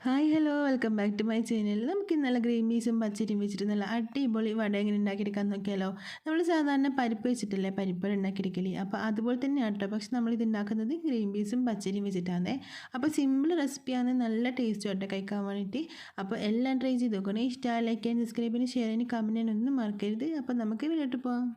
Hi hello welcome back to my channel. നമുക്ക് ഇന്നലെ green പീസും പച്ചരിയും വെച്ചിട്ട് നല്ല അടിപൊളി വട എങ്ങനെ ഉണ്ടാക്കിയെടുക്കാൻ നോക്കിയാലോ. നമ്മൾ സാധാരണ പരിപ്പ് വെച്ചിട്ടല്ലേ പരിപ്പ് ഉണ്ടാക്കിയെടുക്കല്. അപ്പോൾ അതുപോലെ തന്നെ ആട്ടോ, പക്ഷെ നമ്മളിത് ഉണ്ടാക്കുന്നത് ഗ്രീൻ പീസും പച്ചരിയും വെച്ചിട്ടാണ്. അപ്പോൾ സിമ്പിൾ റെസിപ്പിയാണ്, നല്ല ടേസ്റ്റ് ആട്ടോ കഴിക്കാൻ വേണ്ടിയിട്ട്. അപ്പോൾ എല്ലാം ട്രൈ ചെയ്ത് നോക്കണേ. ഇഷ്ടമായി ലൈക്ക് ചെയ്യാൻ, സബ്സ്ക്രൈബ് ചെയ്യാൻ, ഷെയർ ചെയ്യാൻ, കമൻറ്റ് ചെയ്യാനൊന്നും മറക്കരുത്. അപ്പോൾ നമുക്ക് വീട്ടിലോട്ട് പോകാം.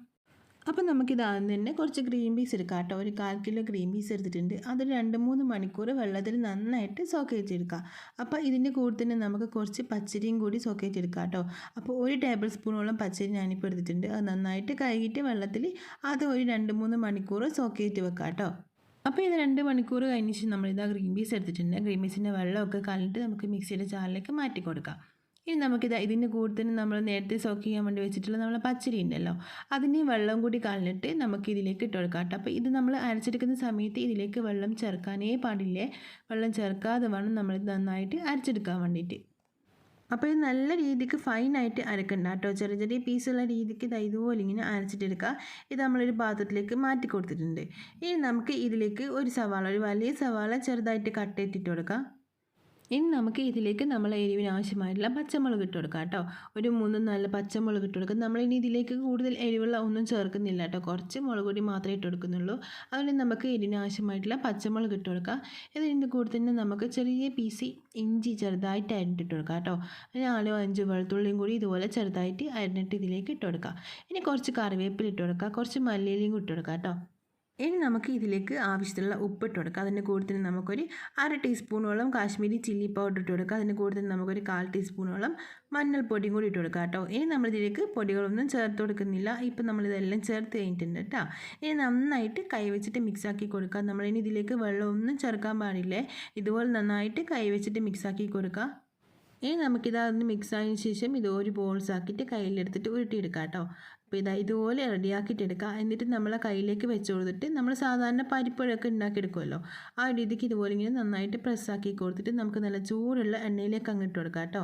അപ്പോൾ നമുക്കിത് ആദ്യം തന്നെ കുറച്ച് ഗ്രീൻ പീസ് എടുക്കാം കേട്ടോ. ഒരു 1/4 കിലോ ഗ്രീൻ പീസ് എടുത്തിട്ടുണ്ട്. അത് 2-3 മണിക്കൂർ വെള്ളത്തിൽ നന്നായിട്ട് സോക്ക് ചെയ്തെടുക്കാം. അപ്പോൾ ഇതിൻ്റെ കൂടെ തന്നെ നമുക്ക് കുറച്ച് പച്ചരിയും കൂടി സോക്ക് ചെയ്തെടുക്കാം കേട്ടോ. അപ്പോൾ 1 ടേബിൾ സ്പൂണോളം പച്ചരി ഞാനിപ്പോൾ എടുത്തിട്ടുണ്ട്. അത് നന്നായിട്ട് കഴുകിയിട്ട് വെള്ളത്തിൽ അത് ഒരു 2-3 മണിക്കൂർ സോക്ക് ചെയ്തിട്ട് വെക്കാം കേട്ടോ. അപ്പോൾ ഇത് 2 മണിക്കൂർ കഴിഞ്ഞ ശേഷം നമ്മളിതാ ഗ്രീൻ പീസ് എടുത്തിട്ടുണ്ട്. ഗ്രീൻ പീസിൻ്റെ വെള്ളമൊക്കെ കളഞ്ഞിട്ട് നമുക്ക് മിക്സിയുടെ ജാറിലേക്ക് മാറ്റി കൊടുക്കാം. ഇനി നമുക്കിത് ഇതിൻ്റെ കൂടെ തന്നെ നമ്മൾ നേരത്തെ സോക്ക് ചെയ്യാൻ വേണ്ടി വെച്ചിട്ടുള്ള നമ്മളെ പച്ചരി ഉണ്ടല്ലോ, അതിൻ്റെ വെള്ളം കൂടി കളഞ്ഞിട്ട് നമുക്ക് ഇതിലേക്ക് ഇട്ട് കൊടുക്കാം കേട്ടോ. അപ്പോൾ ഇത് നമ്മൾ അരച്ചെടുക്കുന്ന സമയത്ത് ഇതിലേക്ക് വെള്ളം ചേർക്കാനേ പാടില്ലേ. വെള്ളം ചേർക്കാതെ വേണം നമ്മൾ നന്നായിട്ട് അരച്ചെടുക്കാൻ വേണ്ടിയിട്ട്. അപ്പോൾ ഇത് നല്ല രീതിക്ക് ഫൈനായിട്ട് അരക്കണ്ട കേട്ടോ. ചെറിയ ചെറിയ പീസുള്ള രീതിക്ക് ഇതുപോലെ ഇങ്ങനെ അരച്ചിട്ടെടുക്കുക. ഇത് നമ്മളൊരു പാത്രത്തിലേക്ക് മാറ്റി കൊടുത്തിട്ടുണ്ട്. ഇനി നമുക്ക് ഇതിലേക്ക് ഒരു വലിയ സവാള ചെറുതായിട്ട് കട്ട് ചെയ്തിട്ട് കൊടുക്കാം. ഇനി നമുക്ക് ഇതിലേക്ക് നമ്മൾ എരിവിന് ആവശ്യമായിട്ടുള്ള പച്ചമുളക് ഇട്ട് കൊടുക്കാം കേട്ടോ. ഒരു 3-4 പച്ചമുളക് ഇട്ട് കൊടുക്കാം. നമ്മളിനി ഇതിലേക്ക് കൂടുതൽ എരിവുള്ള ഒന്നും ചേർക്കുന്നില്ല കേട്ടോ. കുറച്ച് മുളക് പൊടി മാത്രമേ ഇട്ട് കൊടുക്കുന്നുള്ളൂ. അതുകൊണ്ട് നമുക്ക് എരിവിന് ആവശ്യമായിട്ടുള്ള പച്ചമുളക് ഇട്ട് കൊടുക്കാം. ഇതിൻ്റെ കൂടെ തന്നെ നമുക്ക് ചെറിയ പീസ് ഇഞ്ചി ചെറുതായിട്ട് അരിഞ്ഞിട്ട് കൊടുക്കാം കേട്ടോ. 4-5 വെളുത്തുള്ളിയും കൂടി ഇതുപോലെ ചെറുതായിട്ട് അരിഞ്ഞിട്ട് ഇതിലേക്ക് ഇട്ട് കൊടുക്കാം. ഇനി കുറച്ച് കറിവേപ്പില ഇട്ട് കൊടുക്കാം. കുറച്ച് മല്ലിയിലയും ഇട്ട് കൊടുക്കാം കേട്ടോ. ഇനി നമുക്ക് ഇതിലേക്ക് ആവശ്യത്തിലുള്ള ഉപ്പിട്ട് കൊടുക്കാം. അതിൻ്റെ കൂടെ തന്നെ നമുക്കൊരു 1/2 ടീസ്പൂണോളം കാശ്മീരി ചില്ലി പൗഡർ ഇട്ട് കൊടുക്കുക. അതിൻ്റെ കൂടെ തന്നെ നമുക്കൊരു 1/4 ടീസ്പൂണോളം മഞ്ഞൾപ്പൊടിയും കൂടി ഇട്ട് കൊടുക്കാം കേട്ടോ. ഇനി നമ്മളിതിലേക്ക് പൊടികളൊന്നും ചേർത്ത് കൊടുക്കുന്നില്ല. ഇപ്പം നമ്മളിതെല്ലാം ചേർത്ത് കഴിഞ്ഞിട്ടുണ്ട് കേട്ടോ. ഇനി നന്നായിട്ട് കൈ വെച്ചിട്ട് മിക്സാക്കി കൊടുക്കുക. നമ്മളിനി ഇതിലേക്ക് വെള്ളമൊന്നും ചേർക്കാൻ പാടില്ലേ. ഇതുപോലെ നന്നായിട്ട് കൈ വെച്ചിട്ട് മിക്സാക്കി കൊടുക്കുക. ഇനി നമുക്കിതൊന്ന് മിക്സ് ആയതിനു ശേഷം ഇത് ഒരു ബോൾസ് ആക്കിയിട്ട് കയ്യിലെടുത്തിട്ട് ഉരുട്ടിയെടുക്കാം കേട്ടോ. അപ്പോൾ ഇതുപോലെ റെഡിയാക്കിയിട്ട് എടുക്കുക. എന്നിട്ട് നമ്മളെ കയ്യിലേക്ക് വെച്ച് കൊടുത്തിട്ട് നമ്മൾ സാധാരണ പരിപ്പഴൊക്കെ ഉണ്ടാക്കിയെടുക്കുമല്ലോ, ആ രീതിക്ക് ഇതുപോലെ ഇങ്ങനെ നന്നായിട്ട് പ്രസ്സാക്കി കൊടുത്തിട്ട് നമുക്ക് നല്ല ചൂടുള്ള എണ്ണയിലേക്ക് അങ്ങിട്ട് കൊടുക്കാം കേട്ടോ.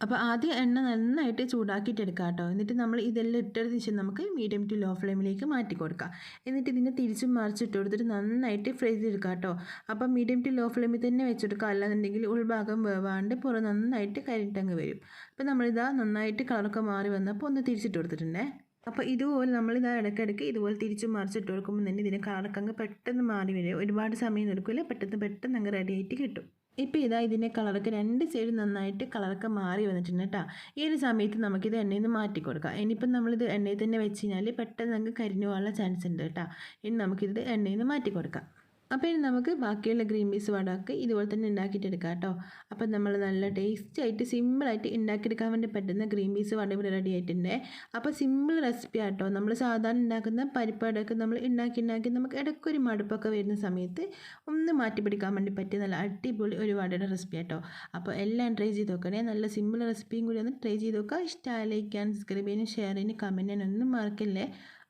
അപ്പോൾ ആദ്യം എണ്ണ നന്നായിട്ട് ചൂടാക്കിയിട്ട് എടുക്കാം കേട്ടോ. എന്നിട്ട് നമ്മൾ ഇതെല്ലാം ഇട്ടതിന് ശേഷം നമുക്ക് മീഡിയം ടു ലോ ഫ്ലെയിമിലേക്ക് മാറ്റി കൊടുക്കാം. എന്നിട്ട് ഇതിനെ തിരിച്ചും മറിച്ചിട്ട് കൊടുത്തിട്ട് നന്നായിട്ട് ഫ്രൈ ചെയ്തെടുക്കാം കേട്ടോ. അപ്പോൾ മീഡിയം ടു ലോ ഫ്ലെയിമിൽ തന്നെ വെച്ചെടുക്കുക. അല്ലാന്നുണ്ടെങ്കിൽ ഉൾഭാഗം വേവാണ്ട് പുറം നന്നായിട്ട് കരിട്ടങ്ങ് വരും. അപ്പോൾ നമ്മളിതാ നന്നായിട്ട് കളറൊക്കെ മാറി വന്നപ്പോൾ ഒന്ന് തിരിച്ചിട്ട് കൊടുത്തിട്ടുണ്ടേ. അപ്പോൾ ഇതുപോലെ നമ്മളിതാ ഇടയ്ക്കിടയ്ക്ക് ഇതുപോലെ തിരിച്ചും മറിച്ചിട്ട് കൊടുക്കുമ്പോൾ തന്നെ ഇതിൻ്റെ കളറൊക്കെ അങ്ങ് പെട്ടെന്ന് മാറി വരും. ഒരുപാട് സമയം എടുക്കില്ല, പെട്ടെന്ന് അങ്ങ് റെഡി ആയിട്ട് കിട്ടും. ഇപ്പോൾ ഇതിൻ്റെ കളറൊക്കെ 2 സൈഡ് നന്നായിട്ട് കളറൊക്കെ മാറി വന്നിട്ടുണ്ട് കേട്ടോ. ഈ ഒരു സമയത്ത് നമുക്കിത് എണ്ണയിൽ നിന്ന് മാറ്റി കൊടുക്കാം. ഇനിയിപ്പം നമ്മളിത് എണ്ണയിൽ തന്നെ വെച്ച് കഴിഞ്ഞാൽ പെട്ടെന്ന് നമുക്ക് കരിഞ്ഞു പോകാനുള്ള ചാൻസ് ഉണ്ട് കേട്ടോ. ഇനി നമുക്കിത് എണ്ണയിൽ നിന്ന് മാറ്റി കൊടുക്കാം. അപ്പോൾ ഇനി നമുക്ക് ബാക്കിയുള്ള ഗ്രീൻ പീസ് വടയൊക്കെ ഇതുപോലെ തന്നെ ഉണ്ടാക്കിയിട്ടെടുക്കാം കേട്ടോ. അപ്പോൾ നമ്മൾ നല്ല ടേസ്റ്റി ആയിട്ട് സിമ്പിളായിട്ട് ഉണ്ടാക്കിയെടുക്കാൻ വേണ്ടി പറ്റുന്ന ഗ്രീൻ പീസ് വട ഇവിടെ റെഡി ആയിട്ടുണ്ട്. അപ്പോൾ സിമ്പിൾ റെസിപ്പി ആട്ടോ. നമ്മൾ സാധാരണ ഉണ്ടാക്കുന്ന പരിപ്പ് വടയൊക്കെ നമ്മൾ ഉണ്ടാക്കി നമുക്ക് ഇടയ്ക്കൊരു മടുപ്പൊക്കെ വരുന്ന സമയത്ത് ഒന്ന് മാറ്റി പിടിക്കാൻ വേണ്ടി പറ്റിയ നല്ല അടിപൊളി ഒരു വടയുടെ റെസിപ്പി ആട്ടോ. അപ്പോൾ എല്ലാം ട്രൈ ചെയ്ത് നോക്കണേ. നല്ല സിമ്പിൾ റെസിപ്പിയും കൂടി ഒന്ന് ട്രൈ ചെയ്ത് നോക്കുക. ഇഷ്ടമായി ലൈക്ക് ചെയ്യാൻ, സബ്സ്ക്രൈബ് ചെയ്യാനും ഷെയർ ചെയ്യാനും കമൻറ്റ് ചെയ്യാനൊന്നും മറക്കല്ലേ.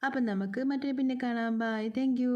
അപ്പം നമുക്ക് മറ്റൊരു പിന്നെ കാണാം. Bye, thank U.